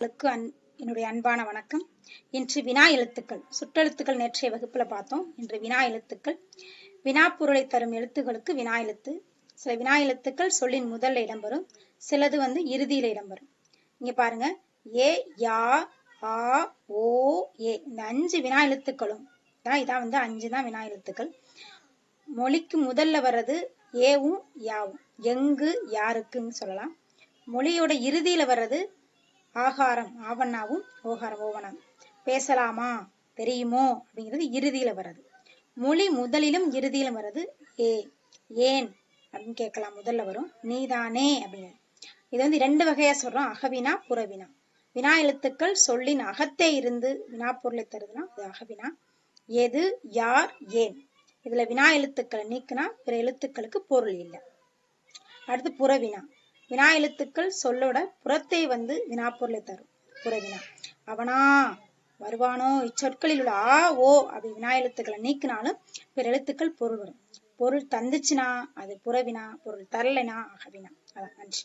என்னுடைய அன்பான வணக்கம். இன்று வினா எழுத்துக்கள் சுற்றெழுத்துக்கள் நேற்றைய வகுப்புல பார்த்தோம். இன்று வினா எழுத்துக்கள் வினாப்பொருளை தரும் எழுத்துக்களுக்கு வினா எழுத்து. சில வினா எழுத்துக்கள் சொல்லின் முதல்ல இடம்பெறும், சிலது இறுதியில இடம்பெறும். இங்க பாருங்க, ஏ, யா, ஆ, ஓ, ஏ, இந்த 5 வினா எழுத்துக்களும் இதான் 5 தான் வினா எழுத்துக்கள். மொழிக்கு முதல்ல வர்றது ஏவும் யாவும், எங்கு யாருக்குன்னு சொல்லலாம். மொழியோட இறுதியில வர்றது ஆகாரம் ஆவண்ணாவும் ஓகாரம் ஓவனம். பேசலாமா, தெரியுமோ அப்படிங்கிறது இறுதியில வர்றது. மொழி முதலிலும் இறுதியிலும் வர்றது ஏ. ஏன் அப்படின்னு கேட்கலாம், முதல்ல வரும். நீதானே அப்படிங்கிறது. இது 2 வகையா சொல்றோம், அகவினா புறவினா. வினா எழுத்துக்கள் சொல்லின் அகத்தே இருந்து வினா பொருளை தருதுன்னா அது அகவினா. எது, யார், ஏன், இதுல வினா எழுத்துக்களை நீக்கினா பிற எழுத்துக்களுக்கு பொருள் இல்லை. அடுத்து புறவினா. வினா எழுத்துக்கள் சொல்லோட புறத்தை வினாப்பொருளை தரும், புறவினா. அவனா, வருவானோ, இச்சொற்களில் உள்ள ஆ, ஓ அப்படி வினா எழுத்துக்களை நீக்கினாலும் பிற எழுத்துக்கள் பொருள் வரும். பொருள் தந்துச்சுன்னா அது புறவினா, பொருள் தரலைனா அகவினா. அதான். நன்றி.